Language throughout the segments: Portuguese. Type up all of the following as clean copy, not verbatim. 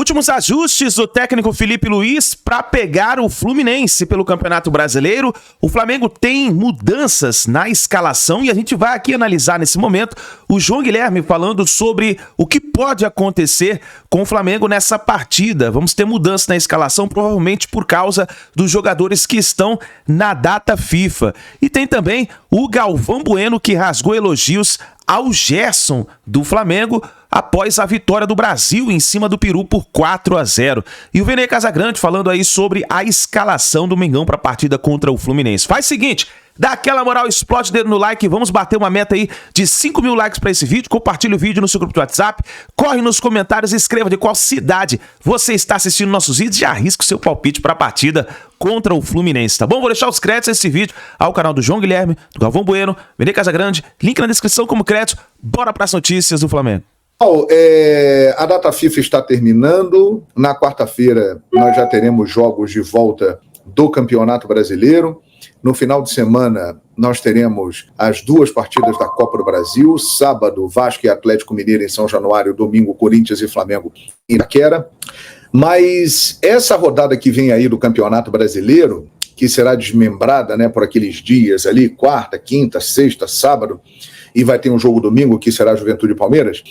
Últimos ajustes do técnico Felipe Luiz para pegar o Fluminense pelo Campeonato Brasileiro. O Flamengo tem mudanças na escalação e a gente vai aqui analisar nesse momento o João Guilherme falando sobre o que pode acontecer com o Flamengo nessa partida. Vamos ter mudança na escalação, provavelmente por causa dos jogadores que estão na data FIFA. E tem também o Galvão Bueno, que rasgou elogios ao Gerson do Flamengo após a vitória do Brasil em cima do Peru por 4-0. E o Vene Casagrande falando aí sobre a escalação do Mengão para a partida contra o Fluminense. Faz o seguinte, dá aquela moral, explode o dedo no like, vamos bater uma meta aí de 5 mil likes para esse vídeo, compartilha o vídeo no seu grupo de WhatsApp, corre nos comentários e escreva de qual cidade você está assistindo nossos vídeos e arrisca o seu palpite para a partida contra o Fluminense, tá bom? Vou deixar os créditos desse vídeo ao canal do João Guilherme, do Galvão Bueno, Vene Casagrande, link na descrição como crédito. Bora para as notícias do Flamengo. A data FIFA está terminando. Na quarta-feira nós já teremos jogos de volta do Campeonato Brasileiro. No final de semana nós teremos as duas partidas da Copa do Brasil. Sábado, Vasco e Atlético Mineiro em São Januário. Domingo, Corinthians e Flamengo em Itaquera. Mas essa rodada que vem aí do Campeonato Brasileiro, que será desmembrada, né, por aqueles dias ali, quarta, quinta, sexta, sábado, e vai ter um jogo domingo, que será Juventude e Palmeiras,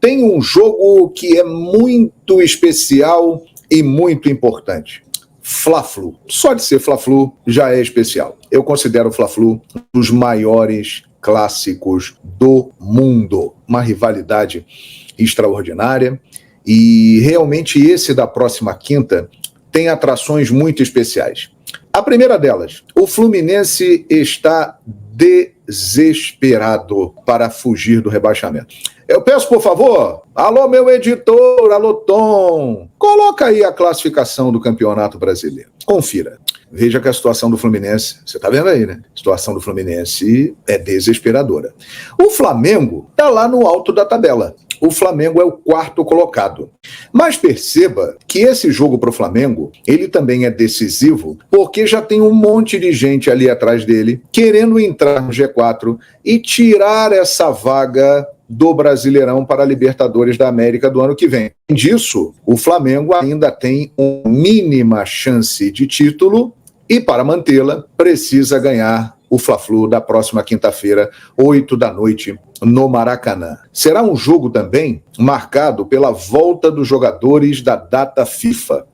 tem um jogo que é muito especial e muito importante. Fla-Flu. Só de ser Fla-Flu já é especial. Eu considero o Fla-Flu um dos maiores clássicos do mundo. Uma rivalidade extraordinária. E realmente esse da próxima quinta tem atrações muito especiais. A primeira delas, o Fluminense está desesperado para fugir do rebaixamento. Eu peço, por favor, alô meu editor, alô Tom, coloca aí a classificação do Campeonato Brasileiro. Confira. Veja que a situação do Fluminense, você está vendo aí, né? A situação do Fluminense é desesperadora. O Flamengo está lá no alto da tabela. O Flamengo é o quarto colocado. Mas perceba que esse jogo para o Flamengo, ele também é decisivo, porque já tem um monte de gente ali atrás dele querendo entrar no G4 e tirar essa vaga do Brasileirão para a Libertadores da América do ano que vem. Além disso, o Flamengo ainda tem uma mínima chance de título e, para mantê-la, precisa ganhar o Fla-Flu da próxima quinta-feira, 20h, no Maracanã. Será um jogo também marcado pela volta dos jogadores da data FIFA.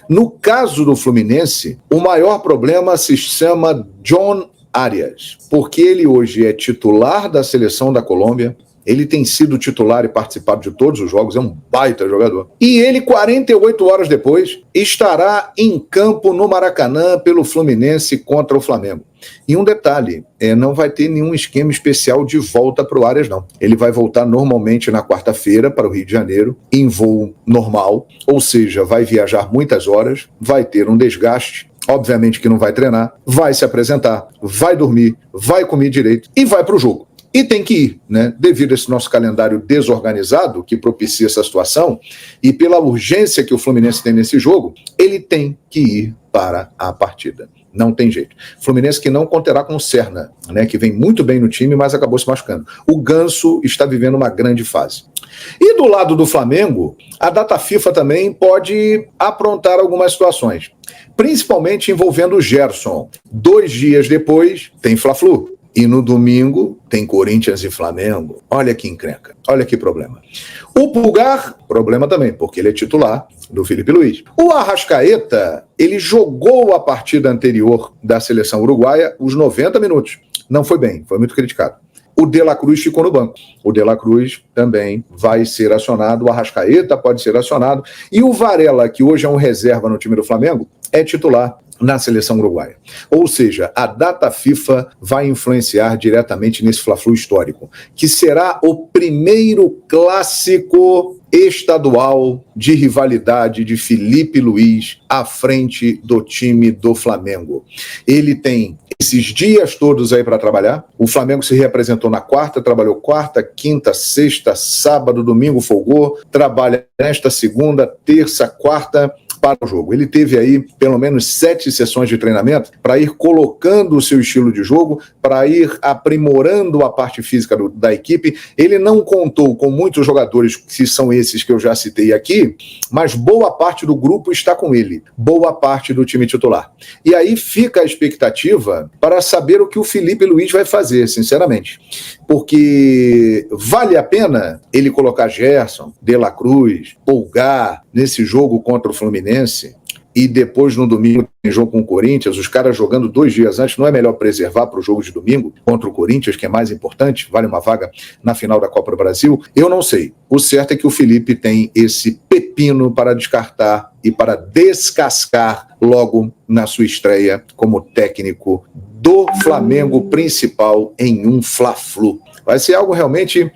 No caso do Fluminense, o maior problema se chama John Arias, porque ele hoje é titular da seleção da Colômbia. Ele tem sido titular e participado de todos os jogos, é um baita jogador. E ele, 48 horas depois, estará em campo no Maracanã pelo Fluminense contra o Flamengo. E um detalhe, não vai ter nenhum esquema especial de volta para o Arias, não. Ele vai voltar normalmente na quarta-feira para o Rio de Janeiro, em voo normal, ou seja, vai viajar muitas horas, vai ter um desgaste, obviamente que não vai treinar, vai se apresentar, vai dormir, vai comer direito e vai para o jogo. E tem que ir, né? Devido a esse nosso calendário desorganizado que propicia essa situação e pela urgência que o Fluminense tem nesse jogo, ele tem que ir para a partida. Não tem jeito. Fluminense que não conterá com o Serna, né? Que vem muito bem no time, mas acabou se machucando. O Ganso está vivendo uma grande fase. E do lado do Flamengo, a data FIFA também pode aprontar algumas situações, principalmente envolvendo o Gerson. 2 dias depois, tem Fla-Flu. E no domingo tem Corinthians e Flamengo. Olha que encrenca, olha que problema. O Pulgar, problema também, porque ele é titular do Felipe Luiz. O Arrascaeta, ele jogou a partida anterior da seleção uruguaia os 90 minutos. Não foi bem, foi muito criticado. O De La Cruz ficou no banco. O De La Cruz também vai ser acionado, o Arrascaeta pode ser acionado. E o Varela, que hoje é um reserva no time do Flamengo, é titular na seleção uruguaia. Ou seja, a data FIFA vai influenciar diretamente nesse Fla-Flu histórico, que será o primeiro clássico estadual de rivalidade de Felipe Luiz à frente do time do Flamengo. Ele tem esses dias todos aí para trabalhar. O Flamengo se reapresentou na quarta, trabalhou quarta, quinta, sexta, sábado, domingo folgou, trabalha nesta segunda, terça, quarta para o jogo. Ele teve aí pelo menos 7 sessões de treinamento para ir colocando o seu estilo de jogo, para ir aprimorando a parte física da equipe. Ele não contou com muitos jogadores, que são esses que eu já citei aqui, mas boa parte do grupo está com ele, boa parte do time titular. E aí fica a expectativa para saber o que o Felipe Luiz vai fazer, sinceramente. Porque vale a pena ele colocar Gerson, De La Cruz, Pulgar nesse jogo contra o Fluminense e depois no domingo tem jogo com o Corinthians, os caras jogando 2 dias antes, não é melhor preservar para o jogo de domingo contra o Corinthians, que é mais importante, vale uma vaga na final da Copa do Brasil? Eu não sei. O certo é que o Felipe tem esse pepino para descartar e para descascar logo na sua estreia como técnico do Flamengo principal em um Fla-Flu. Vai ser algo realmente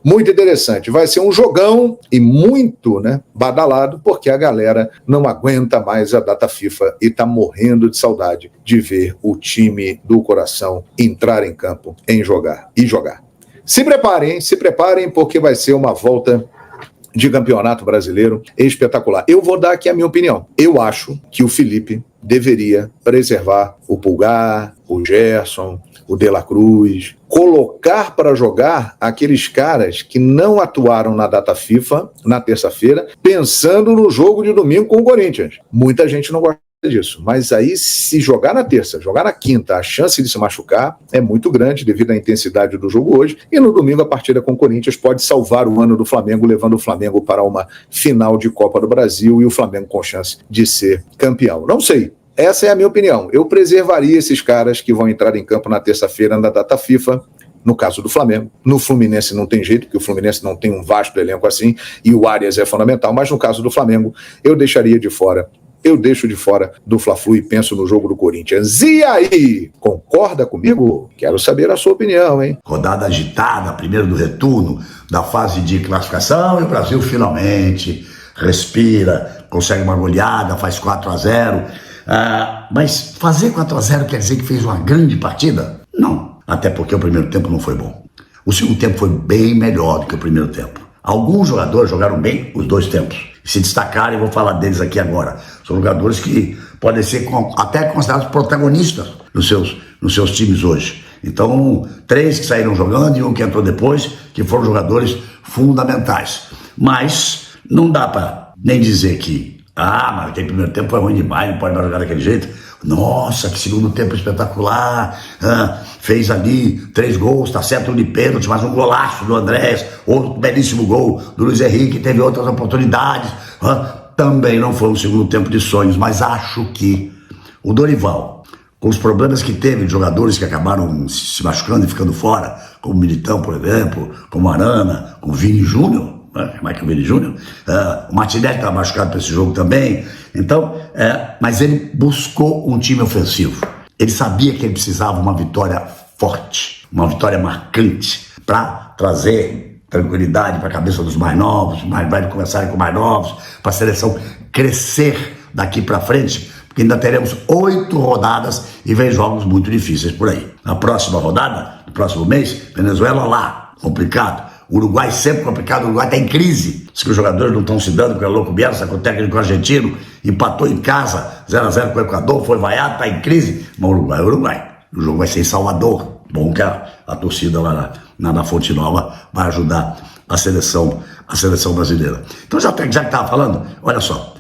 muito interessante. Vai ser um jogão e muito, badalado, porque a galera não aguenta mais a data FIFA e está morrendo de saudade de ver o time do coração entrar em campo e jogar. Se preparem, porque vai ser uma volta de campeonato brasileiro espetacular. Eu vou dar aqui a minha opinião. Eu acho que o Felipe deveria preservar o Pulgar, o Gerson, o De La Cruz, colocar para jogar aqueles caras que não atuaram na data FIFA na terça-feira, pensando no jogo de domingo com o Corinthians. Muita gente não gosta disso, mas aí se jogar na terça, jogar na quinta, a chance de se machucar é muito grande devido à intensidade do jogo hoje, e no domingo a partida com o Corinthians pode salvar o ano do Flamengo, levando o Flamengo para uma final de Copa do Brasil e o Flamengo com chance de ser campeão. Não sei. Essa é a minha opinião. Eu preservaria esses caras que vão entrar em campo na terça-feira na data FIFA, no caso do Flamengo. No Fluminense não tem jeito, porque o Fluminense não tem um vasto elenco assim, e o Arias é fundamental, mas no caso do Flamengo, eu deixo de fora do Fla-Flu e penso no jogo do Corinthians. E aí, concorda comigo? Quero saber a sua opinião, hein? Rodada agitada, primeiro do retorno da fase de classificação, e o Brasil finalmente respira, consegue uma goleada, faz 4-0. Mas fazer 4-0 quer dizer que fez uma grande partida? Não, até porque o primeiro tempo não foi bom. O segundo tempo foi bem melhor do que o primeiro tempo. Alguns jogadores jogaram bem os 2 tempos. Se destacaram, e vou falar deles aqui agora. São jogadores que podem ser até considerados protagonistas nos seus times hoje. Então, 3 que saíram jogando e 1 que entrou depois, que foram jogadores fundamentais. Mas não dá para nem dizer que mas aquele primeiro tempo foi ruim demais, não pode mais jogar daquele jeito. Nossa, que segundo tempo espetacular. Fez ali 3 gols, tá certo, de pênalti, mas um golaço do Andrés, outro belíssimo gol do Luiz Henrique, teve outras oportunidades. Também não foi um segundo tempo de sonhos, mas acho que o Dorival, com os problemas que teve de jogadores que acabaram se machucando e ficando fora, como o Militão, por exemplo, como o Arana, como o Vini Júnior, Michael Vini Júnior, o Martinelli estava machucado para esse jogo também. Então, mas ele buscou um time ofensivo. Ele sabia que ele precisava uma vitória forte, uma vitória marcante, para trazer tranquilidade para a cabeça dos mais novos, mais velhos começarem com mais novos, para a seleção crescer daqui para frente, porque ainda teremos 8 rodadas e vem jogos muito difíceis por aí. Na próxima rodada, no próximo mês, Venezuela lá, complicado. Uruguai sempre complicado, o Uruguai está em crise. Diz que os jogadores não estão se dando com o louco Bielsa, com o técnico argentino, empatou em casa, 0-0 com o Equador, foi vaiado, está em crise. Mas o Uruguai é o Uruguai. O jogo vai ser em Salvador. Bom que a torcida lá na Fonte Nova vai ajudar a seleção brasileira. Então já que estava falando, olha só,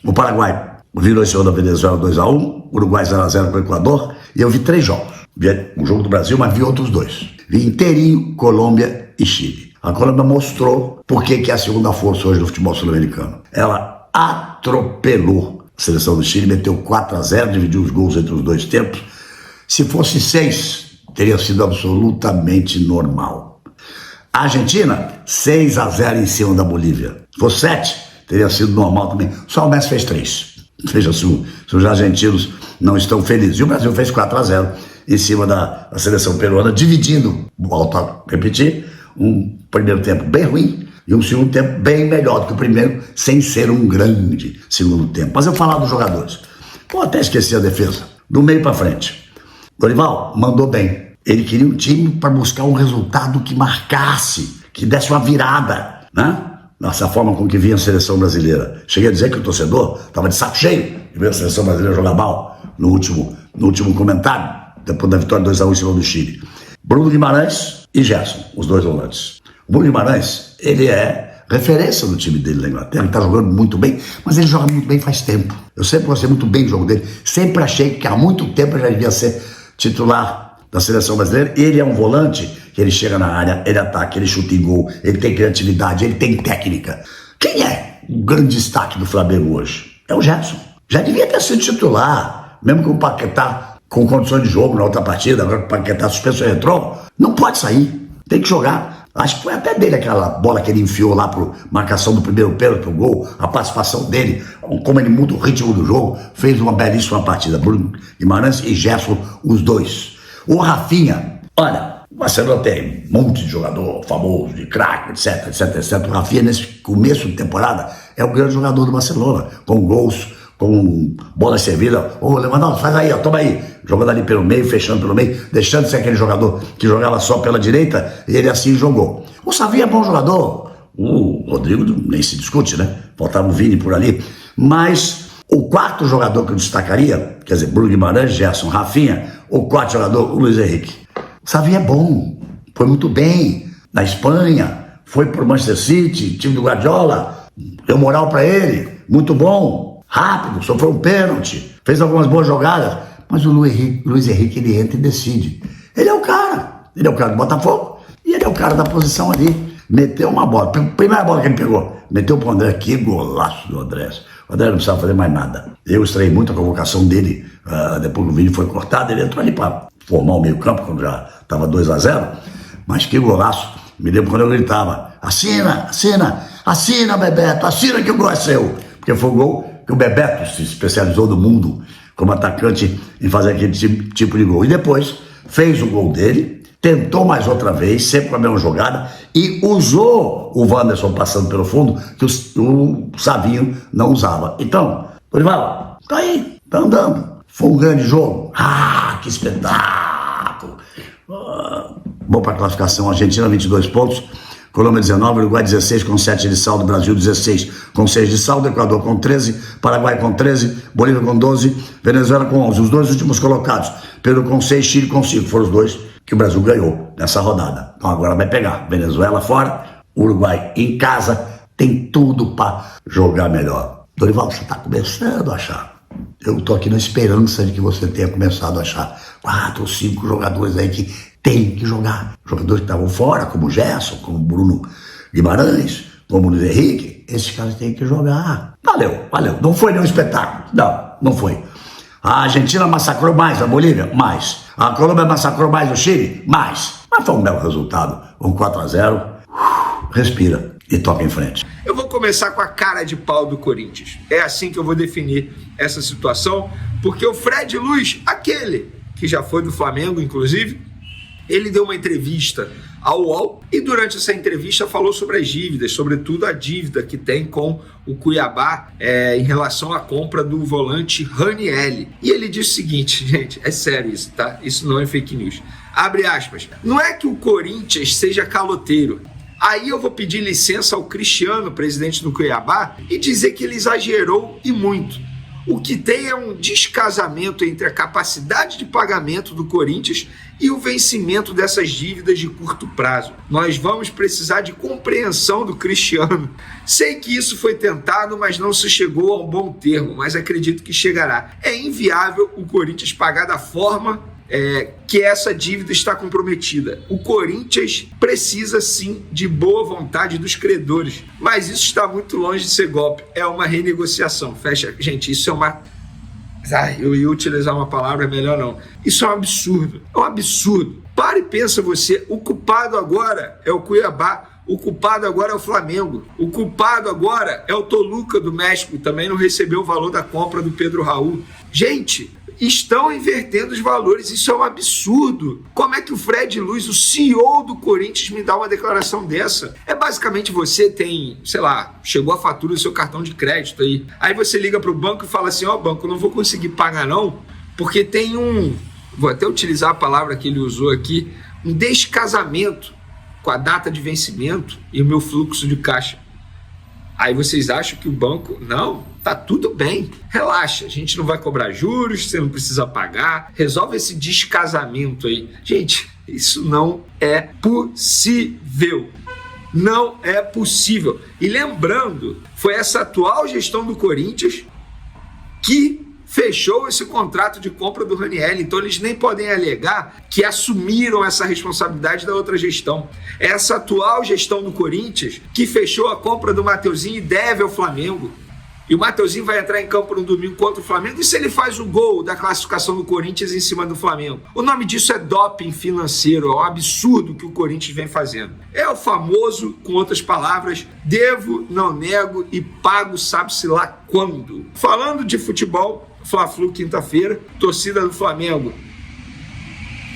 o Paraguai virou esse ano da Venezuela 2-1, Uruguai 0-0 com o Equador, e eu vi 3 jogos. Vi o jogo do Brasil, mas vi outros 2. Vi inteirinho Colômbia e Chile. A Colômbia mostrou por que é a segunda força hoje do futebol sul-americano. Ela atropelou a seleção do Chile, meteu 4-0, dividiu os gols entre os 2 tempos. Se fosse 6, teria sido absolutamente normal. A Argentina, 6-0 em cima da Bolívia. Se fosse 7, teria sido normal também. Só o Messi fez 3. Veja se os argentinos não estão felizes. E o Brasil fez 4-0 em cima da seleção peruana, dividindo, volto a repetir, um primeiro tempo bem ruim e um segundo tempo bem melhor do que o primeiro, sem ser um grande segundo tempo. Mas eu falar dos jogadores. Vou até esquecer a defesa. Do meio para frente. Dorival mandou bem. Ele queria um time para buscar um resultado que marcasse, que desse uma virada, né? nessa forma com que vinha a seleção brasileira. Cheguei a dizer que o torcedor estava de saco cheio de ver a seleção brasileira jogar mal no último comentário, depois da vitória 2-1 em cima do Chile. Bruno Guimarães e Gerson, os dois volantes. O Bruno Guimarães, ele é referência no time dele na Inglaterra, ele está jogando muito bem, mas ele joga muito bem faz tempo. Eu sempre gostei muito bem do jogo dele, sempre achei que há muito tempo ele já devia ser titular da seleção brasileira. Ele é um volante que ele chega na área, ele ataca, ele chuta em gol, ele tem criatividade, ele tem técnica. Quem é o grande destaque do Flamengo hoje? É o Gerson. Já devia ter sido titular, mesmo com o Paquetá com condições de jogo na outra partida, agora que o Paquetá suspenso entrou, não pode sair, tem que jogar. Acho que foi até dele aquela bola que ele enfiou lá para marcação do primeiro pênalti pro gol, a participação dele, como ele muda o ritmo do jogo, fez uma belíssima partida. Bruno Guimarães e Gerson, os dois. O Rafinha, olha, o Barcelona tem um monte de jogador famoso, de craque, etc, etc, etc. O Rafinha, nesse começo de temporada, é o grande jogador do Barcelona, com gols, com bola servida. Ô, Lewandowski, faz aí, ó, toma aí. Jogando ali pelo meio, fechando pelo meio, deixando de ser aquele jogador que jogava só pela direita, e ele assim jogou. O Savinho é bom jogador. O Rodrigo nem se discute, né? Faltava o Vini por ali. Mas o quarto jogador que eu destacaria, quer dizer, Bruno Guimarães, Gerson, Rafinha, o quarto jogador, o Luiz Henrique. O Savinho é bom, foi muito bem na Espanha, foi pro Manchester City, time do Guardiola, deu moral pra ele, muito bom, rápido, sofreu um pênalti, fez algumas boas jogadas, mas o Luiz Henrique, ele entra e decide. Ele é o cara do Botafogo, e ele é o cara da posição ali. Meteu uma bola, primeira bola que ele pegou, meteu pro André, que golaço do André. O André não precisava fazer mais nada. Eu estranhei muito a convocação dele, depois que o vídeo foi cortado, ele entrou ali para formar o meio campo, quando já estava 2-0, mas que golaço. Me lembro quando eu gritava, assina, Bebeto, assina que o gol é seu. Porque foi o gol que o Bebeto se especializou no mundo como atacante em fazer aquele tipo de gol. E depois fez o gol dele, tentou mais outra vez, sempre com a mesma jogada, e usou o Wanderson passando pelo fundo, que o Savinho não usava. Então, Dorival, tá aí, tá andando. Foi um grande jogo. Ah, que espetáculo! Bom para a classificação, Argentina 22 pontos, Colômbia 19, Uruguai 16 com 7 de saldo, Brasil 16 com 6 de saldo, Equador com 13, Paraguai com 13, Bolívia com 12, Venezuela com 11. Os dois últimos colocados, Peru com 6, Chile com 5, foram os dois que o Brasil ganhou nessa rodada. Então agora vai pegar Venezuela fora, Uruguai em casa, tem tudo para jogar melhor. Dorival, você está começando a achar. Eu estou aqui na esperança de que você tenha começado a achar 4 ou 5 jogadores aí que tem que jogar. Jogadores que estavam fora, como o Gerson, como o Bruno Guimarães, como o Luiz Henrique, esses caras têm que jogar. Valeu. Não foi nenhum espetáculo. Não foi. A Argentina massacrou mais a Bolívia? Mais. A Colômbia massacrou mais o Chile? Mais. Mas foi um belo resultado. Um 4-0. Respira e toca em frente. Eu vou começar com a cara de pau do Corinthians. É assim que eu vou definir essa situação, porque o Fred Luz, aquele que já foi do Flamengo, inclusive, ele deu uma entrevista ao UOL e durante essa entrevista falou sobre as dívidas, sobretudo a dívida que tem com o Cuiabá em relação à compra do volante Ranieri. E ele disse o seguinte, gente, é sério isso, tá? Isso não é fake news. Abre aspas. Não é que o Corinthians seja caloteiro. Aí eu vou pedir licença ao Cristiano, presidente do Cuiabá, e dizer que ele exagerou e muito. O que tem é um descasamento entre a capacidade de pagamento do Corinthians e o vencimento dessas dívidas de curto prazo. Nós vamos precisar de compreensão do Cristiano. Sei que isso foi tentado, mas não se chegou a um bom termo, mas acredito que chegará. É inviável o Corinthians pagar da forma que essa dívida está comprometida. O Corinthians precisa sim de boa vontade dos credores, mas isso está muito longe de ser golpe, é uma renegociação. Fecha, gente, isso é uma... eu ia utilizar uma palavra, melhor não. Isso é um absurdo, Para e pensa você, o culpado agora é o Cuiabá, o culpado agora é o Flamengo, o culpado agora é o Toluca do México, também não recebeu o valor da compra do Pedro Raul. Gente, estão invertendo os valores, isso é um absurdo. Como é que o Fred Luz, o CEO do Corinthians, me dá uma declaração dessa? É basicamente você tem, sei lá, chegou a fatura do seu cartão de crédito aí você liga para o banco e fala assim, banco, não vou conseguir pagar não, porque tem vou até utilizar a palavra que ele usou aqui, um descasamento com a data de vencimento e o meu fluxo de caixa. Aí vocês acham que o banco... Não, tá tudo bem. Relaxa, a gente não vai cobrar juros, você não precisa pagar. Resolve esse descasamento aí. Gente, isso não é possível. Não é possível. E lembrando, foi essa atual gestão do Corinthians que fechou esse contrato de compra do Ranieri. Então eles nem podem alegar que assumiram essa responsabilidade da outra gestão. Essa atual gestão do Corinthians que fechou a compra do Mateuzinho e deve ao Flamengo. E o Mateuzinho vai entrar em campo no domingo contra o Flamengo. E se ele faz o gol da classificação do Corinthians em cima do Flamengo? O nome disso é doping financeiro. É um absurdo que o Corinthians vem fazendo. É o famoso, com outras palavras, devo, não nego e pago sabe-se lá quando. Falando de futebol, Fla-Flu quinta-feira, torcida do Flamengo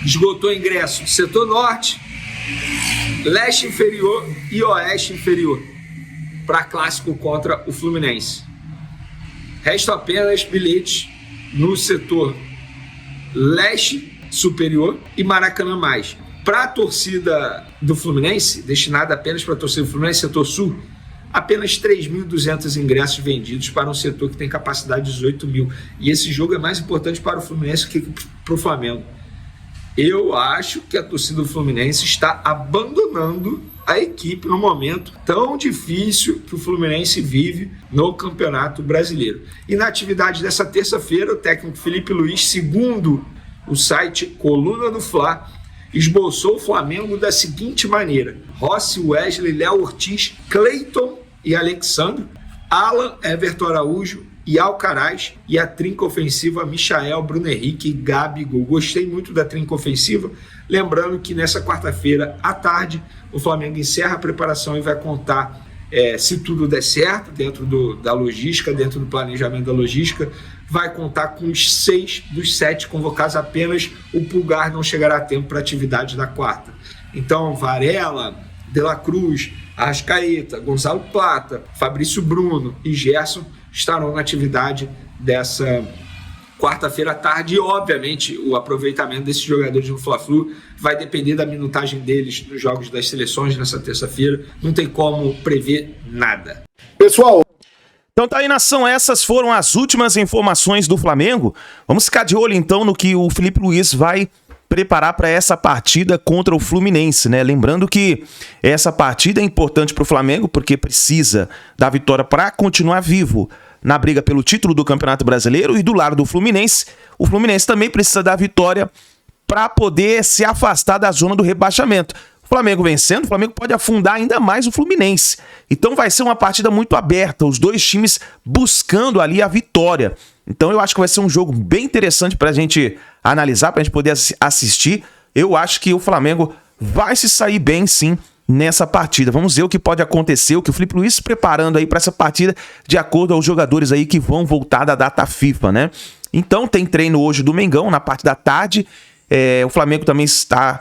esgotou ingresso do setor norte, leste inferior e oeste inferior para clássico contra o Fluminense. Restam apenas bilhetes no setor leste superior e Maracanã mais. Para a torcida do Fluminense, destinada apenas para a torcida do Fluminense, setor sul, apenas 3.200 ingressos vendidos para um setor que tem capacidade de 18 mil. E esse jogo é mais importante para o Fluminense que para o Flamengo. Eu acho que a torcida do Fluminense está abandonando a equipe no momento tão difícil que o Fluminense vive no Campeonato Brasileiro. E na atividade dessa terça-feira, o técnico Felipe Luiz, segundo o site Coluna do Fla, esboçou o Flamengo da seguinte maneira: Rossi, Wesley, Léo Ortiz, Cleiton e Alexandre, Alan, Everton Araújo e Alcaraz, e a trinca ofensiva Michael, Bruno Henrique e Gabigol. Gostei muito da trinca ofensiva, lembrando que nessa quarta-feira à tarde o Flamengo encerra a preparação e vai contar, se tudo der certo, dentro da logística, dentro do planejamento da logística, vai contar com os 6 dos 7 convocados. Apenas o Pulgar não chegará a tempo para a atividade da quarta. Então, Varela, De La Cruz, Arrascaeta, Gonzalo Plata, Fabrício Bruno e Gerson estarão na atividade dessa quarta-feira à tarde. E, obviamente, o aproveitamento desses jogadores no Fla-Flu vai depender da minutagem deles nos jogos das seleções nessa terça-feira. Não tem como prever nada. Pessoal... Então tá aí, nação, essas foram as últimas informações do Flamengo. Vamos ficar de olho então no que o Felipe Luiz vai preparar para essa partida contra o Fluminense, né? Lembrando que essa partida é importante para o Flamengo porque precisa da vitória para continuar vivo na briga pelo título do Campeonato Brasileiro, e do lado do Fluminense, o Fluminense também precisa da vitória para poder se afastar da zona do rebaixamento. Flamengo vencendo, o Flamengo pode afundar ainda mais o Fluminense. Então vai ser uma partida muito aberta, os dois times buscando ali a vitória. Então eu acho que vai ser um jogo bem interessante pra gente analisar, pra gente poder assistir. Eu acho que o Flamengo vai se sair bem, sim, nessa partida. Vamos ver o que pode acontecer, o que o Felipe Luiz se preparando aí pra essa partida, de acordo aos jogadores aí que vão voltar da data FIFA, né? Então tem treino hoje do Mengão, na parte da tarde. O Flamengo também está...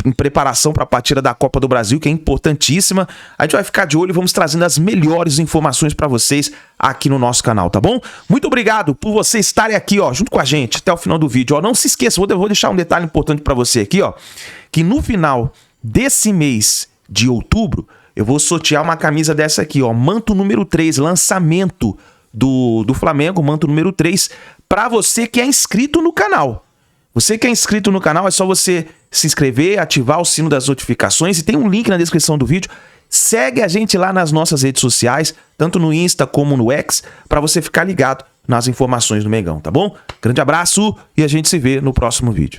em preparação para a partida da Copa do Brasil, que é importantíssima. A gente vai ficar de olho e vamos trazendo as melhores informações para vocês aqui no nosso canal, tá bom? Muito obrigado por vocês estarem aqui, ó, junto com a gente até o final do vídeo. Ó, não se esqueça, vou deixar um detalhe importante para você aqui, ó, que no final desse mês de outubro eu vou sortear uma camisa dessa aqui, ó, manto número 3, lançamento do Flamengo, manto número 3, para você que é inscrito no canal. Você que é inscrito no canal, é só você se inscrever, ativar o sino das notificações, e tem um link na descrição do vídeo. Segue a gente lá nas nossas redes sociais, tanto no Insta como no X, para você ficar ligado nas informações do Mengão, tá bom? Grande abraço e a gente se vê no próximo vídeo.